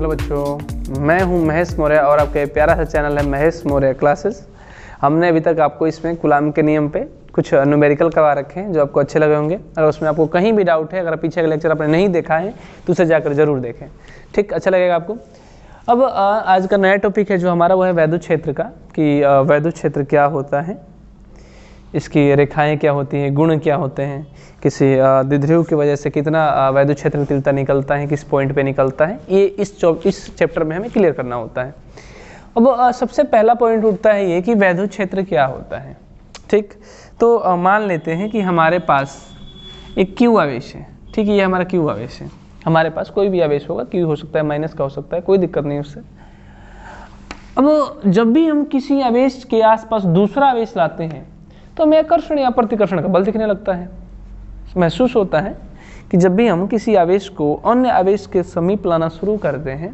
Hello बच्चों, मैं हूं महेश मौर्य और आपका प्यारा सा चैनल है महेश मौर्य क्लासेस। हमने अभी तक आपको इसमें कूलॉम के नियम पे कुछ न्यूमेरिकल करवा रखे हैं जो आपको अच्छे लगे होंगे। अगर उसमें आपको कहीं भी डाउट है, अगर पीछे का लेक्चर आपने नहीं देखा है तो उसे जाकर जरूर देखें, ठीक, अच्छा लगेगा आपको। अब आज का नया टॉपिक है जो हमारा, वो है वैद्युत क्षेत्र का, कि वैद्युत क्षेत्र क्या होता है, इसकी रेखाएं क्या होती हैं, गुण क्या होते हैं, किसी द्विध्रुव की वजह से कितना वैद्युत क्षेत्र में तीव्रता निकलता है, किस पॉइंट पे निकलता है, ये इस चैप्टर में हमें क्लियर करना होता है। अब सबसे पहला पॉइंट उठता है ये कि वैद्युत क्षेत्र क्या होता है, ठीक। तो मान लेते हैं कि हमारे पास एक Q आवेश है, ठीक है, ये हमारा Q आवेश है। हमारे पास कोई भी आवेश होगा, Q हो सकता है, माइनस का हो सकता है, कोई दिक्कत नहीं उससे। अब जब भी हम किसी आवेश के आसपास दूसरा आवेश लाते हैं तो हमें आकर्षण या प्रतिकर्षण का बल दिखने लगता है। महसूस होता है कि जब भी हम किसी आवेश को अन्य आवेश के समीप लाना शुरू करते हैं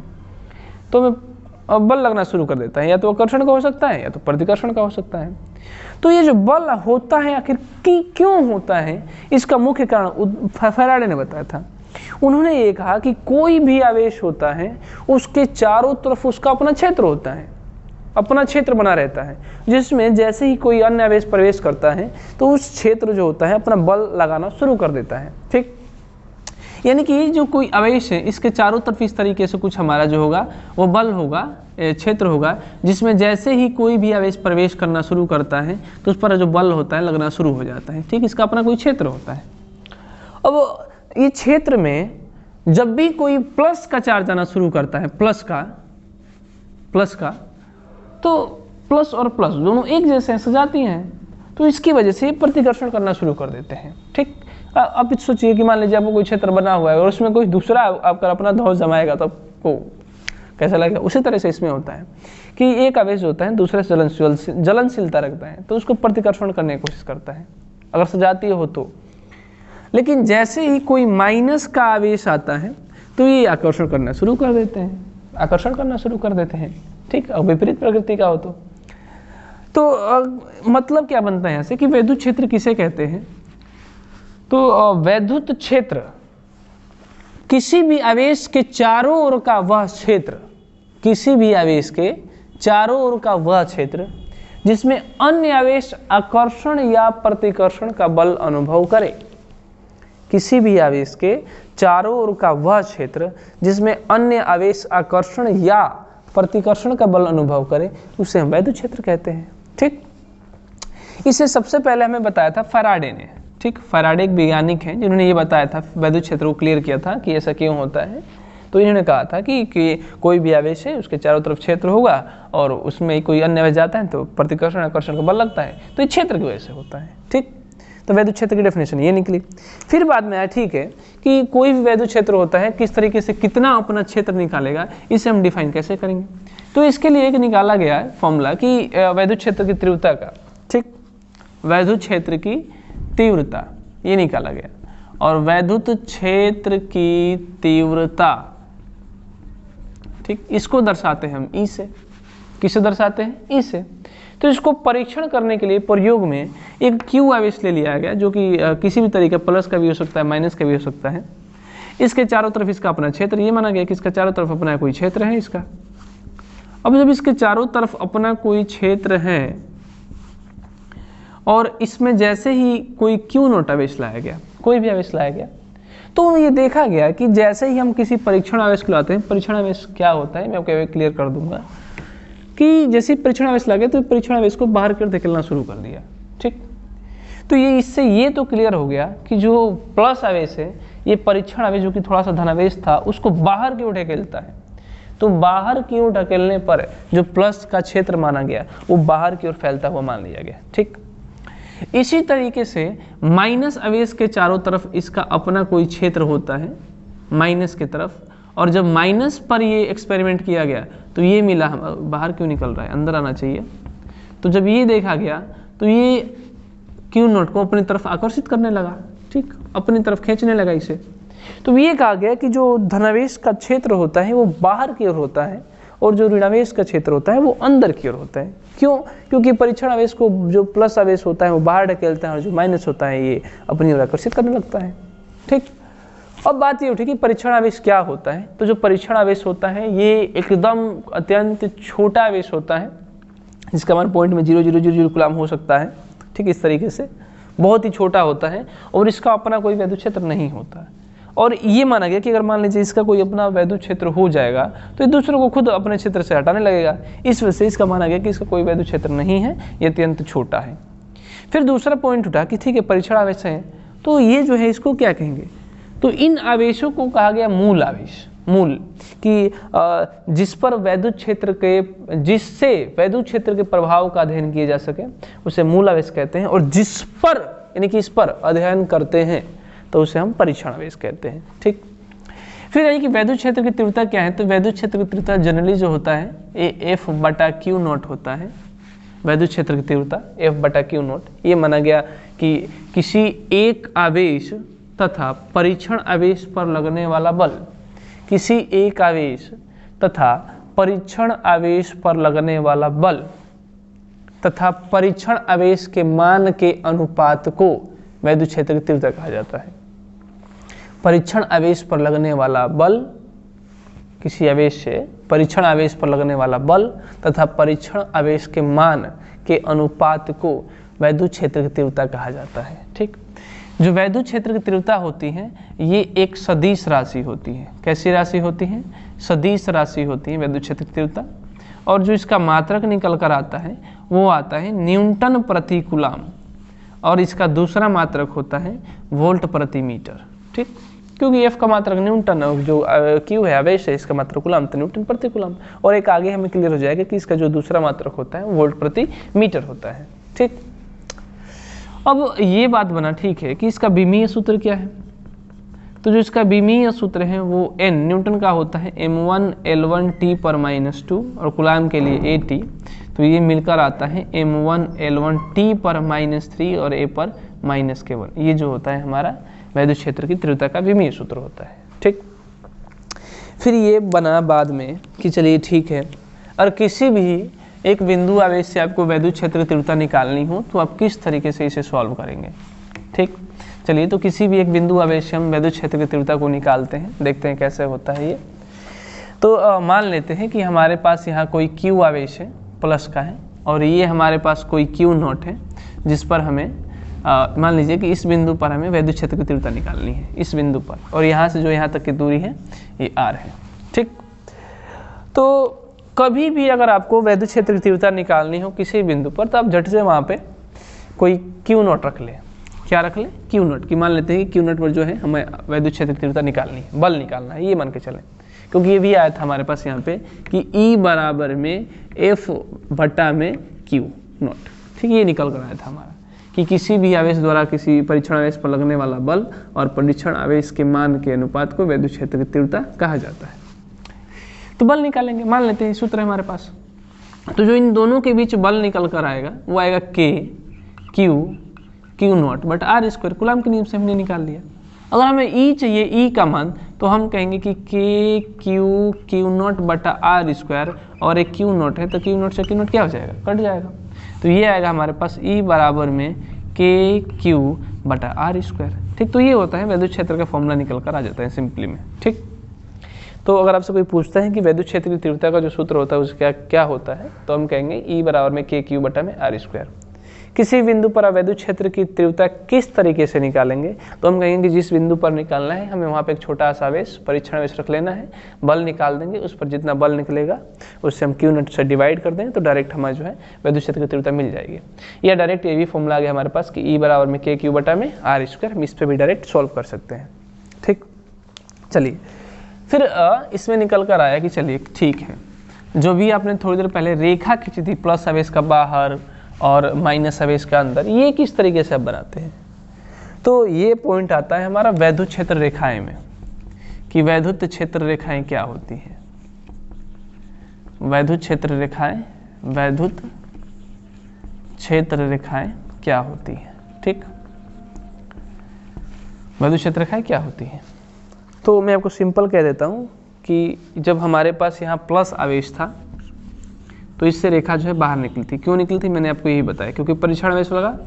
तो हमें बल लगना शुरू कर देता है, या तो आकर्षण का हो सकता है या तो प्रतिकर्षण का हो सकता है। तो ये जो बल होता है आखिर क्यों होता है, इसका मुख्य कारण फैराडे ने बताया था। उन्होंने ये कहा कि कोई भी आवेश होता है उसके चारों तरफ उसका अपना क्षेत्र होता है, अपना क्षेत्र बना रहता है, जिसमें जैसे ही कोई अन्य आवेश प्रवेश करता है तो उस क्षेत्र जो होता है अपना बल लगाना शुरू कर देता है, ठीक। यानी कि जो कोई आवेश है इसके चारों तरफ इस तरीके से कुछ हमारा जो होगा वो बल होगा, क्षेत्र होगा, जिसमें जैसे ही कोई भी आवेश प्रवेश करना शुरू करता है तो उस पर जो बल होता है लगना शुरू हो जाता है, ठीक। इसका अपना कोई क्षेत्र होता है। अब ये क्षेत्र में जब भी कोई प्लस का चार्ज आना शुरू करता है, प्लस का, तो प्लस और प्लस दोनों एक जैसे सजाती हैं, तो इसकी वजह से प्रतिकर्षण करना शुरू कर देते हैं, ठीक। आप सोचिए कि मान लीजिए आपको कोई क्षेत्र बना हुआ है और उसमें कोई दूसरा आपका अपना धौस जमाएगा तो आपको कैसा लगेगा। उसी तरह से इसमें होता है कि एक आवेश होता है दूसरे से जलनशीलता रखता है तो उसको प्रतिकर्षण करने की कोशिश करता है, अगर सजातीय हो तो। लेकिन जैसे ही कोई माइनस का आवेश आता है तो ये आकर्षण करना शुरू कर देते हैं, ठीक। और विपरीत प्रकृति का हो तो मतलब क्या बनता है यहाँ से कि वैद्युत क्षेत्र किसे कहते हैं। तो वैद्युत क्षेत्र किसी भी आवेश के चारों ओर का वह क्षेत्र, किसी भी आवेश के चारों ओर का वह क्षेत्र जिसमें अन्य आवेश आकर्षण या प्रतिकर्षण का बल अनुभव करे। किसी भी आवेश के चारों ओर का वह क्षेत्र जिसमें अन्य आवेश आकर्षण या प्रतिकर्षण का बल अनुभव करे, उसे हम वैद्युत क्षेत्र कहते हैं, ठीक। इसे सबसे पहले हमें बताया था फैराडे ने, ठीक। फैराडे एक वैज्ञानिक हैं जिन्होंने ये बताया था, वैद्युत क्षेत्र को क्लियर किया था कि ऐसा क्यों होता है। तो इन्होंने कहा था कि कोई भी आवेश है उसके चारों तरफ क्षेत्र होगा और उसमें कोई अन्य आवेश जाता है तो प्रतिकर्षण आकर्षण का बल लगता है, तो ये क्षेत्र की वजह से होता है, ठीक। तो वैद्युत क्षेत्र की डेफिनेशन ये निकली। फिर बाद में आया, ठीक है, कि कोई भी वैद्युत क्षेत्र होता है किस तरीके से कितना अपना क्षेत्र निकालेगा, इसे हम डिफाइन कैसे करेंगे। तो इसके लिए एक निकाला गया है फॉर्मूला कि वैद्युत क्षेत्र की तीव्रता का, ठीक, वैद्युत क्षेत्र की तीव्रता ये निकाला गया। और वैद्युत क्षेत्र की तीव्रता, ठीक, इसको दर्शाते हैं हम ई से। किसे दर्शाते हैं? ई से। तो इसको परीक्षण करने के लिए प्रयोग में एक Q आवेश ले लिया गया जो कि किसी भी तरीके प्लस का भी हो सकता है, माइनस का भी हो सकता है। इसके चारों तरफ इसका अपना क्षेत्र, ये माना गया कि इसका चारों तरफ अपना कोई क्षेत्र है इसका। अब जब इसके चारों तरफ अपना कोई क्षेत्र है और इसमें जैसे ही कोई Q नोट आवेश लाया गया, कोई भी आवेश लाया गया, तो ये देखा गया कि जैसे ही हम किसी परीक्षण आवेश को लाते हैं, परीक्षण आवेश क्या होता है मैं आपको क्लियर कर दूंगा कि जैसे परीक्षण आवेश लगे तो परीक्षण आवेश को बाहर की ओर धकेलना शुरू कर दिया, ठीक। तो ये इससे ये तो क्लियर हो गया कि जो प्लस आवेश है ये परीक्षण आवेश जो कि थोड़ा सा धनावेश था उसको बाहर की ओर धकेलता है। तो बाहर की ओर धकेलने पर जो प्लस का क्षेत्र माना गया वो बाहर की ओर फैलता हुआ मान लिया गया, ठीक। इसी तरीके से माइनस आवेश के चारों तरफ इसका अपना कोई क्षेत्र होता है माइनस की तरफ, और जब माइनस पर ये एक्सपेरिमेंट किया गया तो ये मिला बाहर क्यों निकल रहा है, अंदर आना चाहिए। तो जब ये देखा गया तो ये Q नोट को अपनी तरफ आकर्षित करने लगा, ठीक, अपनी तरफ खींचने लगा इसे। तो ये कहा गया कि जो धनावेश का क्षेत्र होता है वो बाहर की ओर होता है और जो ऋणावेश का क्षेत्र होता है वो अंदर की ओर होता है। क्यों? क्योंकि परीक्षण आवेश को जो प्लस आवेश होता है वो बाहर ढकेलता है और जो माइनस होता है ये अपनी ओर आकर्षित करने लगता है, ठीक। अब बात ये उठी कि परीक्षण आवेश क्या होता है। तो जो परीक्षण आवेश होता है ये एकदम अत्यंत छोटा आवेश होता है, जिसका मान पॉइंट में 0.000 कूलाम हो सकता है। ठीक, इस तरीके से बहुत ही छोटा होता है और इसका अपना कोई वैद्युत क्षेत्र नहीं होता है। और ये माना गया कि अगर मान लीजिए इसका कोई अपना वैद्युत क्षेत्र हो जाएगा तो ये दूसरों को खुद अपने क्षेत्र से हटाने लगेगा। इस वजह से इसका माना गया कि इसका कोई वैद्युत क्षेत्र नहीं है, ये अत्यंत छोटा है। फिर दूसरा पॉइंट उठा कि ठीक है परीक्षण आवेश है, तो ये जो है इसको क्या कहेंगे, तो इन आवेशों को कहा गया मूल आवेश। मूल कि जिस पर वैद्युत क्षेत्र के, जिससे वैद्युत क्षेत्र के प्रभाव का अध्ययन किया जा सके उसे मूल आवेश कहते हैं। और जिस पर यानी कि इस पर अध्ययन करते हैं तो उसे हम परीक्षण आवेश कहते हैं। ठीक, फिर यानी कि वैद्युत क्षेत्र की तीव्रता क्या है, तो वैद्युत क्षेत्र की तीव्रता जनरली जो होता है ये F/Q0 होता है। वैद्युत क्षेत्र की तीव्रता F/Q0। ये माना गया कि किसी एक आवेश तथा परीक्षण आवेश पर लगने वाला बल, किसी एक आवेश तथा परीक्षण आवेश पर लगने वाला बल तथा परीक्षण आवेश के मान के अनुपात को वैद्युत क्षेत्र की तीव्रता कहा जाता है। परीक्षण आवेश पर लगने वाला बल, किसी आवेश से परीक्षण आवेश पर लगने वाला बल तथा परीक्षण आवेश के मान के अनुपात को वैद्युत क्षेत्र की तीव्रता कहा जाता है। ठीक, जो वैद्युत क्षेत्र की तीव्रता होती है ये एक सदिश राशि होती है। कैसी राशि होती है, सदिश राशि होती है वैद्युत क्षेत्र की तीव्रता। और जो इसका मात्रक निकल कर आता है वो आता है न्यूटन प्रति कूलाम, और इसका दूसरा मात्रक होता है वोल्ट प्रति मीटर। ठीक, क्योंकि F का मात्रक न्यूटन और जो Q है आवेश है इसका मात्रक कूलाम, तो न्यूटन प्रति कूलाम। और एक आगे हमें क्लियर हो जाएगा कि इसका जो दूसरा मात्रक होता है वोल्ट प्रति मीटर होता है। ठीक, अब ये बात बना ठीक है कि इसका विमीय सूत्र क्या है, तो जो इसका विमीय सूत्र है वो N न्यूटन का होता है m1L1T/-2 और कूलाम के लिए AT, तो ये मिलकर आता है m1L1T/-3 और A/-K1। ये जो होता है हमारा वैद्युत क्षेत्र की तीव्रता का विमीय सूत्र होता है। ठीक, फिर ये बना बाद में कि चलिए ठीक है, और किसी भी एक बिंदु आवेश से आपको वैद्युत क्षेत्र की तीव्रता निकालनी हो तो आप किस तरीके से इसे सॉल्व करेंगे। ठीक, चलिए तो किसी भी एक बिंदु आवेश से हम वैद्युत क्षेत्र की तीव्रता को निकालते हैं, देखते हैं कैसे होता है ये। तो मान लेते हैं कि हमारे पास यहाँ कोई Q आवेश है प्लस का है, और ये हमारे पास कोई Q0 है जिस पर हमें मान लीजिए कि इस बिंदु पर हमें वैद्युत क्षेत्र की तीव्रता निकालनी है, इस बिंदु पर, और यहाँ से जो यहाँ तक की दूरी है ये R है। ठीक, तो कभी भी अगर आपको वैद्युत क्षेत्र की तीव्रता निकालनी हो किसी बिंदु पर तो आप झट से वहाँ पे कोई Q0 रख ले। क्या रख ले, Q0 की। मान लेते हैं कि Q0 पर जो है हमें वैद्युत क्षेत्र की तीव्रता निकालनी है, बल निकालना है, ये मान के चलें, क्योंकि ये भी आया था हमारे पास यहाँ पे कि E बराबर में F/Q0। ठीक, ये निकल कर आया था हमारा कि किसी भी आवेश द्वारा किसी परीक्षण आवेश पर लगने वाला बल और परीक्षण आवेश के मान के अनुपात को वैद्युत क्षेत्र की तीव्रता कहा जाता है। तो बल निकालेंगे, मान लेते हैं सूत्र है हमारे पास, तो जो इन दोनों के बीच बल निकल कर आएगा वो आएगा Q0 बट R²। कूलाम के नियम से हमने निकाल लिया। अगर हमें E चाहिए, E का मान, तो हम कहेंगे कि Q0 बटा R², और एक Q0 है तो Q0 से Q0 क्या हो जाएगा, कट जाएगा। तो ये आएगा हमारे पास E बराबर में KQ बटा R²। ठीक, तो ये होता है वैद्युत क्षेत्र का फॉर्मूला निकल कर आ जाता है सिंपली में। ठीक, तो अगर आपसे कोई पूछता है कि वैद्युत क्षेत्र की तीव्रता का जो सूत्र होता है उसका क्या होता है, तो हम कहेंगे E बराबर में KQ बटा में R²। किसी बिंदु पर वैद्युत क्षेत्र की तीव्रता किस तरीके से निकालेंगे, तो हम कहेंगे कि जिस बिंदु पर निकालना है हमें वहाँ पे एक छोटा सा आवेश परीक्षण आवेश रख लेना है, बल निकाल देंगे, उस पर जितना बल निकलेगा उससे हम Q0 से डिवाइड कर देंगे तो डायरेक्ट हमारा जो है वैद्युत क्षेत्र की तीव्रता मिल जाएगी। या डायरेक्ट ये भी फॉर्मूला आ गया हमारे पास कि E बराबर में KQ बटा में R², हम इस पर भी डायरेक्ट सॉल्व कर सकते हैं। ठीक, चलिए फिर इसमें निकल कर आया कि चलिए ठीक है, जो भी आपने थोड़ी देर पहले रेखा खींची थी प्लस आवेश का बाहर और माइनस आवेश का अंदर, ये किस तरीके से आप बनाते हैं, तो ये पॉइंट आता है हमारा वैद्युत क्षेत्र रेखाएं में कि वैद्युत क्षेत्र रेखाएं क्या होती हैं। वैद्युत क्षेत्र रेखाएं, वैद्युत क्षेत्र रेखाएं क्या होती हैं। ठीक, वैद्युत क्षेत्र रेखाएं क्या होती हैं, तो मैं आपको सिंपल कह देता हूँ कि जब हमारे पास यहाँ प्लस आवेश था तो इससे रेखा जो है बाहर निकली थी। क्यों निकली थी मैंने आपको यही बताया, क्योंकि परीक्षण आवेश लगा,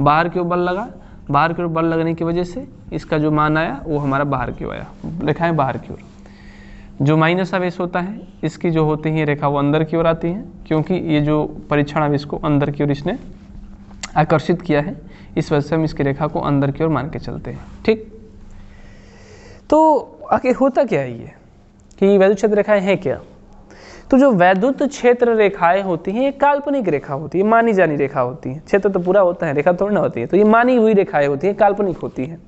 बाहर क्यों बल लगा, बाहर की ओर बल लगने की वजह से इसका जो मान आया वो हमारा बाहर की ओर आया, रेखाएं बाहर की ओर। जो माइनस आवेश होता है इसकी जो होती है रेखा वो अंदर की ओर आती है, क्योंकि ये जो परीक्षण आवेश को अंदर की ओर इसने आकर्षित किया है, इस वजह से हम इसकी रेखा को अंदर की ओर मान के चलते हैं। ठीक, तो आखिर होता क्या है ये कि वैद्युत क्षेत्र रेखाएं हैं क्या? तो जो वैद्युत क्षेत्र रेखाएं होती हैं ये काल्पनिक रेखा होती है, मानी जानी रेखा होती है। क्षेत्र तो पूरा होता है, रेखा थोड़ी ना होती है, तो ये मानी हुई रेखाएं होती हैं, काल्पनिक होती हैं।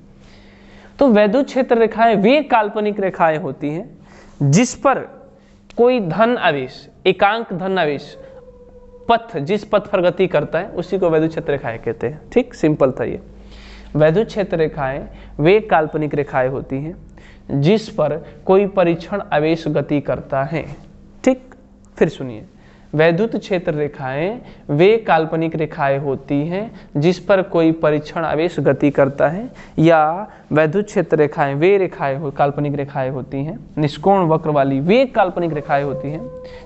तो वैद्युत क्षेत्र रेखाएं वे काल्पनिक रेखाएं होती हैं जिस पर कोई धन आवेश, एकांक धन आवेश पथ, जिस पथ पर गति करता है उसी को वैद्युत क्षेत्र रेखाएं कहते हैं। ठीक, सिंपल था ये। वैद्युत क्षेत्र रेखाएं वे काल्पनिक रेखाएं होती हैं जिस पर कोई परीक्षण आवेश गति करता है। ठीक, फिर सुनिए, वैद्युत क्षेत्र रेखाएं वे काल्पनिक रेखाएं होती हैं जिस पर कोई परीक्षण आवेश गति करता है, या वैद्युत क्षेत्र रेखाएं वे रेखाएं काल्पनिक रेखाएं होती हैं, निष्कोण वक्र वाली वे काल्पनिक रेखाएं होती हैं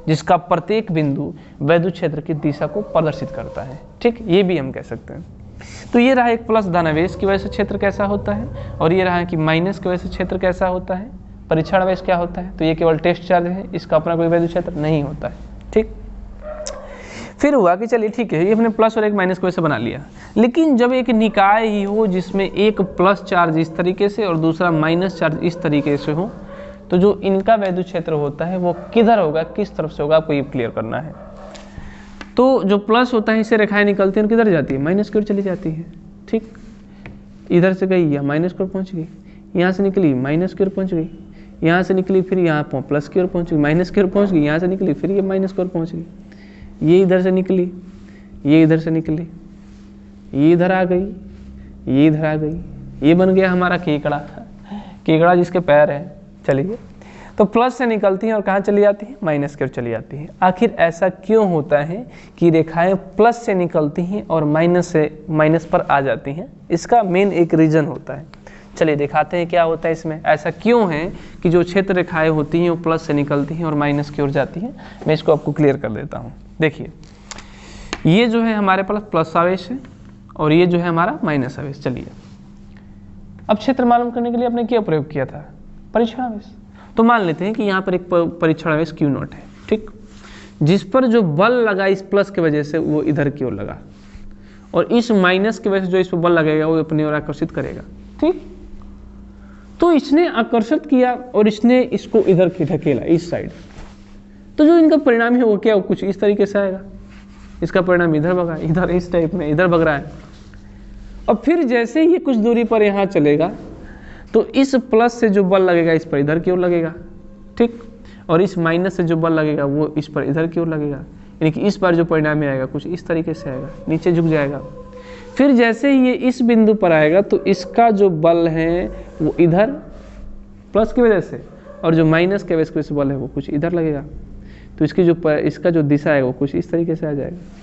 जिसका प्रत्येक बिंदु वैद्युत क्षेत्र की दिशा को प्रदर्शित करता है। ठीक, ये भी हम कह सकते हैं। तो ये रहा एक प्लस धनावेश की वजह से क्षेत्र कैसा होता है, और ये रहा कि माइनस की वजह से क्षेत्र कैसा होता है, परीक्षण आवेश क्या होता है। तो ये केवल टेस्ट चार्ज है, इसका अपना कोई वैद्युत क्षेत्र नहीं होता है। ठीक, फिर हुआ कि चलिए ठीक है, ये हमने प्लस और एक माइनस की वजह से बना लिया, लेकिन जब एक निकाय ही हो जिसमें एक प्लस चार्ज इस तरीके से और दूसरा माइनस चार्ज इस तरीके से हो, तो जो इनका वैद्युत क्षेत्र होता है वो किधर होगा, किस तरफ से होगा, आपको ये क्लियर करना है। तो जो प्लस होता है इससे रेखाएं निकलती हैं, किधर जाती है, माइनस की ओर चली जाती है। ठीक, इधर से गई या माइनस की ओर पहुंच गई, यहाँ से निकली माइनस की ओर पहुंच गई, यहाँ से निकली फिर यहाँ प्लस की ओर पहुंच गई, माइनस की ओर पहुंच गई, यहाँ से निकली फिर ये माइनस की ओर पहुंच गई, ये इधर से निकली, ये इधर से निकली, ये इधर आ गई, ये इधर आ गई, ये बन गया हमारा केकड़ा, केकड़ा जिसके पैर हैं। चलिए, तो प्लस से निकलती हैं और कहाँ चली जाती हैं, माइनस की ओर चली जाती हैं। आखिर ऐसा क्यों होता है कि रेखाएं प्लस से निकलती हैं और माइनस पर आ जाती हैं? इसका मेन एक रीजन होता है। चलिए दिखाते हैं क्या होता है इसमें, ऐसा क्यों है कि जो क्षेत्र रेखाएं होती हैं वो प्लस से निकलती हैं और माइनस की ओर जाती हैं। मैं इसको आपको क्लियर कर देता हूँ। देखिए, ये जो है हमारे पास प्लस आवेश है और ये जो है हमारा माइनस आवेश। चलिए, अब क्षेत्र मालूम करने के लिए आपने क्या प्रयोग किया था, परीक्षण आवेश। तो मान लेते हैं कि यहाँ पर एक परीक्षण आवेश Q0 है। ठीक, जिस पर जो बल लगा इस प्लस की वजह से वो इधर की ओर लगा, और इस माइनस की वजह से जो इस पर बल लगेगा वो अपनी ओर आकर्षित करेगा। ठीक, तो इसने आकर्षित किया और इसने इसको इधर की ढकेला, इस साइड। तो जो इनका परिणाम है वो क्या, कुछ इस तरीके से आएगा। इसका परिणाम इधर भगा, इधर इस टाइप में इधर भग रहा है। और फिर जैसे ही ये कुछ दूरी पर यहाँ चलेगा तो इस प्लस से जो बल लगेगा इस पर इधर की ओर लगेगा। ठीक, और इस माइनस से जो बल लगेगा वो इस पर इधर की ओर लगेगा। यानी कि इस बार जो परिणाम आएगा कुछ इस तरीके से आएगा, नीचे झुक जाएगा। फिर जैसे ही ये इस बिंदु पर आएगा तो इसका जो बल है वो इधर प्लस की वजह से, और जो माइनस के वजह से बल है वो कुछ इधर लगेगा। तो इसका जो दिशा है वो कुछ इस तरीके से आ जाएगा।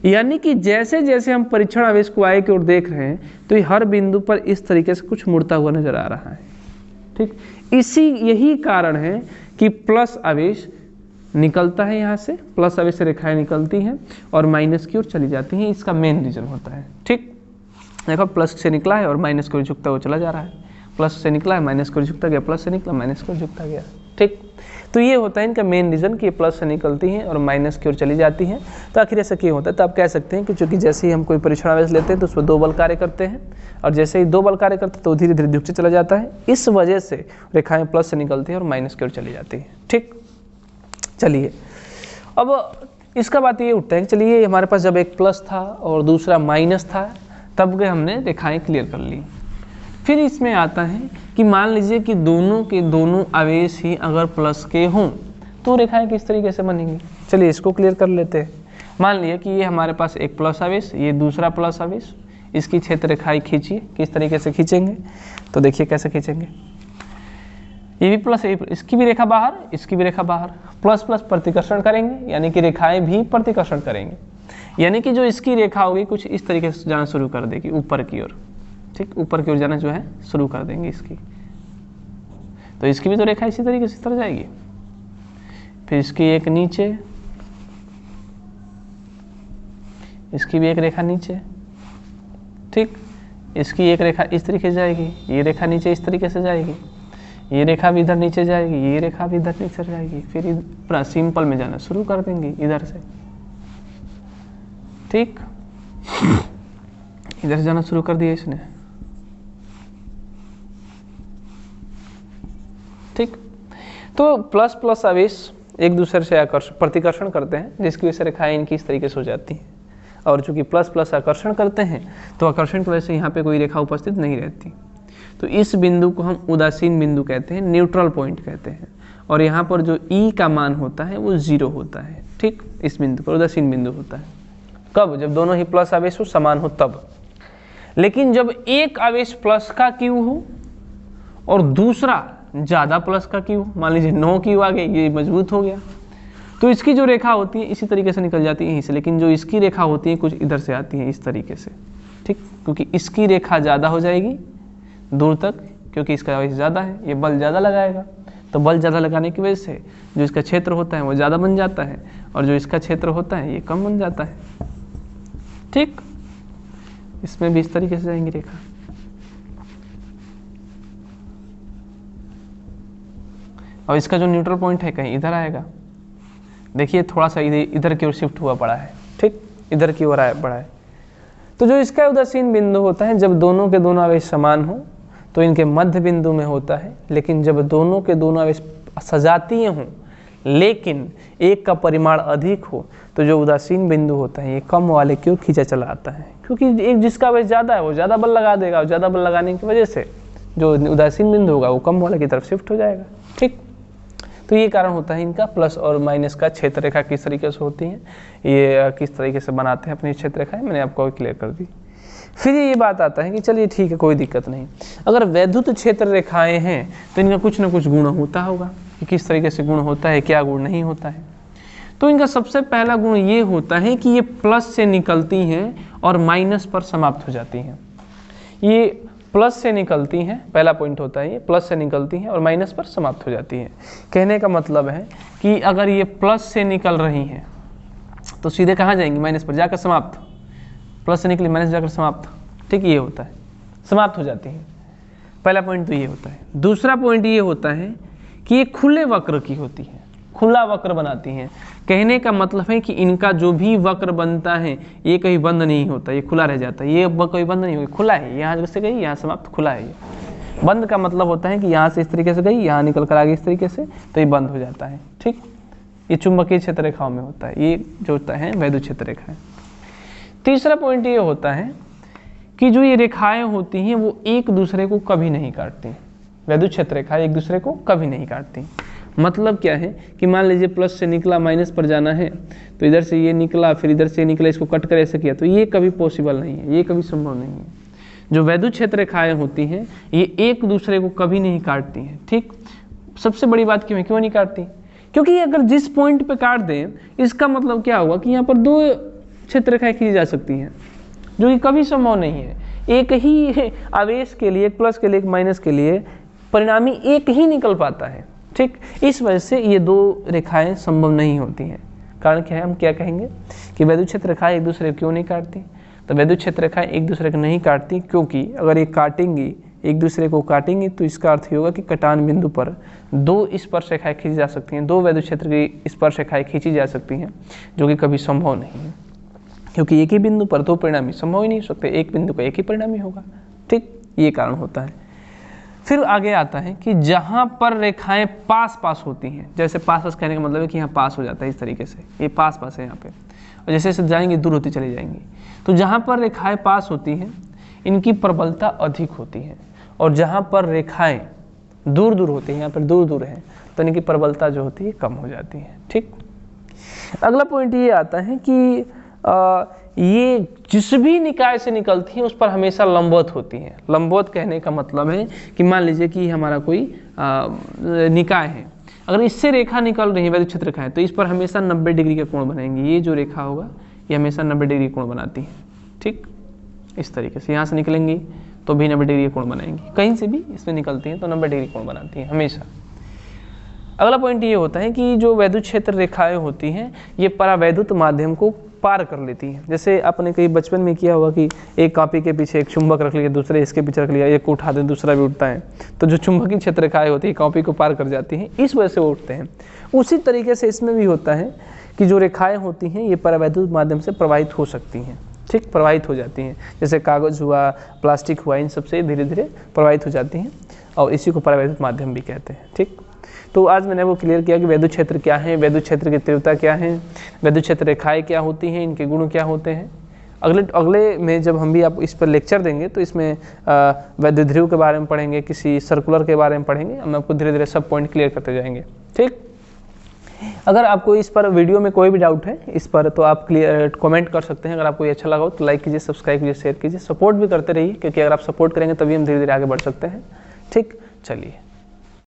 यानी कि जैसे जैसे हम परीक्षण आवेश को आगे की ओर देख रहे हैं तो हर बिंदु पर इस तरीके से कुछ मुड़ता हुआ नजर आ रहा है। ठीक, यही कारण है कि प्लस आवेश निकलता है, यहाँ से प्लस आवेश से रेखाएं निकलती हैं और माइनस की ओर चली जाती हैं। इसका मेन रीजन होता है। ठीक, देखो प्लस से निकला है और माइनस की ओर झुकता हुआ चला जा रहा है, प्लस से निकला है माइनस की ओर झुकता गया, प्लस से निकला माइनस की ओर झुकता गया। ठीक, तो ये होता है इनका मेन रीजन कि ये प्लस से निकलती हैं और माइनस की ओर चली जाती हैं। तो आखिर ऐसा क्यों होता है? तो आप कह सकते हैं कि चूंकि जैसे ही हम कोई परीक्षण आवेश लेते हैं तो उसमें दो बल कार्य करते हैं, और जैसे ही दो बल कार्य करते हैं तो धीरे धीरे झुकते चला जाता है। इस वजह से रेखाएं प्लस से निकलती हैं और माइनस की ओर चली जाती हैं। ठीक, चलिए अब इसका बात ये उठता है कि चलिए हमारे पास जब एक प्लस था और दूसरा माइनस था तब के हमने रेखाएं क्लियर कर ली। फिर इसमें आता है कि मान लीजिए कि दोनों के दोनों आवेश ही अगर प्लस के हों तो रेखाएं किस तरीके से बनेंगी। चलिए इसको क्लियर कर लेते हैं। मान लिया कि ये हमारे पास एक प्लस आवेश, ये दूसरा प्लस आवेश, इसकी क्षेत्र रेखाएं खींचिए। किस तरीके से खींचेंगे तो देखिए कैसे खींचेंगे। ये भी प्लस, इसकी भी रेखा बाहर, इसकी भी रेखा बाहर, प्लस प्लस प्रतिकर्षण करेंगे, यानी कि रेखाएं भी प्रतिकर्षण करेंगे। यानी कि जो इसकी रेखा होगी कुछ इस तरीके से जाना शुरू कर देगी ऊपर की ओर। ठीक, ऊपर की ओर जाना जो है शुरू कर देंगे इसकी, तो इसकी भी तो रेखा इसी तरीके से तरह जाएगी। फिर इसकी एक नीचे, इसकी भी एक रेखा नीचे। ठीक, इसकी एक रेखा इस तरीके से जाएगी, ये रेखा नीचे इस तरीके से जाएगी, ये रेखा भी इधर नीचे जाएगी, ये रेखा भी इधर नीचे जाएगी, फिर पूरा सिंपल में जाना शुरू कर देंगे इधर से, ठीक। इधर से जाना शुरू कर दिया इसने, ठीक। तो प्लस प्लस आवेश एक दूसरे से प्रतिकर्षण करते हैं, जिसकी वजह से रेखाएं इनकी इस तरीके से हो जाती हैं। और चूंकि प्लस प्लस आकर्षण करते हैं तो आकर्षण की वजह से यहाँ पे कोई रेखा उपस्थित नहीं रहती। तो इस बिंदु को हम उदासीन बिंदु कहते हैं, न्यूट्रल पॉइंट कहते हैं। और यहाँ पर जो ई का मान होता है वो 0 होता है, ठीक। इस बिंदु पर उदासीन बिंदु होता है। कब? जब दोनों ही प्लस आवेश हो, समान हो, तब। लेकिन जब एक आवेश प्लस का क्यू हो और दूसरा ज्यादा प्लस का क्यू, मान लीजिए 9 क्यू आ गई, ये मजबूत हो गया, तो इसकी जो रेखा होती है इसी तरीके से निकल जाती है यहीं से। लेकिन जो इसकी रेखा होती है कुछ इधर से आती है इस तरीके से, ठीक। क्योंकि इसकी रेखा ज़्यादा हो जाएगी दूर तक, क्योंकि इसका आवेश ज़्यादा है, ये बल ज़्यादा लगाएगा। तो बल ज़्यादा लगाने की वजह से जो इसका क्षेत्र होता है वो ज़्यादा बन जाता है, और जो इसका क्षेत्र होता है ये कम बन जाता है, ठीक। इसमें भी इस तरीके से जाएंगी रेखा। और इसका जो न्यूट्रल पॉइंट है कहीं इधर आएगा, देखिए थोड़ा सा इधर की ओर शिफ्ट हुआ पड़ा है, ठीक, इधर की ओर आया पड़ा है। तो जो इसका उदासीन बिंदु होता है, जब दोनों के दोनों आवेश समान हो तो इनके मध्य बिंदु में होता है। लेकिन जब दोनों के दोनों आवेश सजातीय हों लेकिन एक का परिमाण अधिक हो तो जो उदासीन बिंदु होता है ये कम वाले की ओर खींचा चला आता है, क्योंकि एक जिसका आवेश ज़्यादा है वो ज़्यादा बल लगा देगा, और ज़्यादा बल लगाने की वजह से जो उदासीन बिंदु होगा वो कम वाले की तरफ शिफ्ट हो जाएगा, ठीक। तो ये कारण होता है इनका प्लस और माइनस का क्षेत्र रेखा किस तरीके से होती है, ये किस तरीके से बनाते हैं अपनी क्षेत्र रेखाएं, मैंने आपको क्लियर कर दी। फिर ये बात आता है कि चलिए ठीक है, कोई दिक्कत नहीं, अगर वैद्युत क्षेत्र रेखाएं हैं तो इनका कुछ ना कुछ गुण होता होगा, कि किस तरीके से गुण होता है, क्या गुण नहीं होता है। तो इनका सबसे पहला गुण ये होता है कि ये प्लस से निकलती हैं और माइनस पर समाप्त हो जाती हैं। ये प्लस से निकलती हैं, पहला पॉइंट होता है ये, प्लस से निकलती हैं और माइनस पर समाप्त हो जाती हैं। कहने का मतलब है कि अगर ये प्लस से निकल रही हैं तो सीधे कहाँ जाएंगी? माइनस पर जाकर समाप्त। प्लस से निकली माइनस जाकर समाप्त, ठीक, ये होता है, समाप्त हो जाती हैं। पहला पॉइंट तो ये होता है। दूसरा पॉइंट ये होता है कि ये खुले वक्र की होती है, खुला वक्र बनाती हैं। कहने का मतलब है कि इनका जो भी वक्र बनता है ये कहीं बंद नहीं होता, ये खुला रह जाता है, ये कोई बंद नहीं होगी, खुला है, यहाँ से गई यहाँ समाप्त, खुला है ये। बंद का मतलब होता है कि यहाँ से इस तरीके से गई, यहाँ निकल कर आगे इस तरीके से, तो ये बंद हो जाता है, ठीक। ये चुंबकीय क्षेत्र रेखाओं में होता है, ये जो होता है वैद्युत क्षेत्र रेखाएं। तीसरा पॉइंट ये होता है कि जो ये रेखाएं होती हैं वो एक दूसरे को कभी नहीं काटती। वैद्युत क्षेत्र रेखाएं एक दूसरे को कभी नहीं काटती। मतलब क्या है कि मान लीजिए प्लस से निकला, माइनस पर जाना है, तो इधर से ये निकला, फिर इधर से निकला, इसको कट कर ऐसे किया, तो ये कभी पॉसिबल नहीं है, ये कभी संभव नहीं है। जो वैद्युत क्षेत्र रेखाएं होती हैं ये एक दूसरे को कभी नहीं काटती हैं, ठीक। सबसे बड़ी बात क्यों नहीं काटती? क्योंकि अगर जिस पॉइंट पे काट दें इसका मतलब क्या होगा कि यहाँ पर दो क्षेत्र रेखाएं खींची जा सकती हैं, जो कि कभी संभव नहीं है। एक ही आवेश के लिए, एक प्लस के लिए, एक माइनस के लिए परिणामी एक ही निकल पाता है, ठीक। इस वजह से ये दो रेखाएं संभव नहीं होती हैं। कारण क्या है? हम क्या कहेंगे कि वैद्युत क्षेत्र रेखाएं एक दूसरे को क्यों नहीं काटती? तो वैद्युत क्षेत्र रेखाएं एक दूसरे को नहीं काटती क्योंकि अगर ये काटेंगी, एक दूसरे को काटेंगी, तो इसका अर्थ ये होगा कि कटान बिंदु पर दो स्पर्श रेखाएं खींची जा सकती हैं, दो वैद्युत क्षेत्र की स्पर्श रेखाएं खींची जा सकती हैं, जो कि कभी संभव नहीं है, क्योंकि एक ही बिंदु पर दो परिणामी संभव ही नहीं हो सकते, एक बिंदु का एक ही परिणामी होगा, ठीक। ये कारण होता है। फिर आगे आता है कि जहाँ पर रेखाएं पास पास होती हैं, जैसे पास पास कहने का मतलब है कि यहाँ पास हो जाता है इस तरीके से, ये पास पास है यहाँ पे, और जैसे जैसे जाएंगे दूर होती चली जाएंगी। तो जहाँ पर रेखाएं पास होती हैं इनकी प्रबलता अधिक होती है, और जहाँ पर रेखाएं दूर दूर होती हैं, यहाँ पर दूर दूर हैं, तो इनकी प्रबलता जो होती है कम हो जाती है, ठीक। अगला पॉइंट ये आता है कि ये जिस भी निकाय से निकलती हैं उस पर हमेशा लंबवत होती हैं। लंबवत कहने का मतलब है कि मान लीजिए कि हमारा कोई निकाय है, अगर इससे रेखा निकल रही है वैद्युत क्षेत्र रेखा है, तो इस पर हमेशा 90 डिग्री का कोण बनेंगी। ये जो रेखा होगा ये हमेशा 90 डिग्री कोण बनाती है, ठीक। इस तरीके से यहाँ से निकलेंगी तो भी 90 डिग्री कोण बनाएंगी, कहीं से भी इसमें निकलती हैं तो 90 डिग्री कोण बनाती हैं हमेशा। अगला पॉइंट ये होता है कि जो वैद्युत क्षेत्र रेखाएं होती हैं ये परावैद्युत माध्यम को पार कर लेती हैं। जैसे आपने कहीं बचपन में किया होगा कि एक कॉपी के पीछे एक चुंबक रख लिया, दूसरे इसके पीछे रख लिया, एक को उठा दें दूसरा भी उठता है, तो जो चुंबकीय क्षेत्र रेखाएं होती है कॉपी को पार कर जाती हैं, इस वजह से वो उठते हैं। उसी तरीके से इसमें भी होता है कि जो रेखाएं होती हैं ये परावैद्युत माध्यम से प्रवाहित हो सकती हैं, ठीक, प्रवाहित हो जाती हैं। जैसे कागज़ हुआ, प्लास्टिक हुआ, इन सबसे धीरे धीरे प्रवाहित हो जाती हैं और इसी को परावैद्युत माध्यम भी कहते हैं, ठीक। तो आज मैंने वो क्लियर किया कि वैद्युत क्षेत्र क्या है, वैद्युत क्षेत्र की तीव्रता क्या है, वैद्युत क्षेत्र रेखाएं क्या होती हैं, इनके गुण क्या होते हैं। अगले में जब हम भी आप इस पर लेक्चर देंगे तो इसमें वैद्युत ध्रुव के बारे में पढ़ेंगे, किसी सर्कुलर के बारे में पढ़ेंगे, हम आपको धीरे धीरे सब पॉइंट क्लियर करते जाएंगे, ठीक। अगर आपको इस पर वीडियो में कोई भी डाउट है इस पर तो आप कमेंट कर सकते हैं। अगर आपको ये अच्छा लगा हो तो लाइक कीजिए, सब्सक्राइब कीजिए, शेयर कीजिए, सपोर्ट भी करते रहिए, क्योंकि अगर आप सपोर्ट करेंगे तभी हम धीरे धीरे आगे बढ़ सकते हैं, ठीक। चलिए।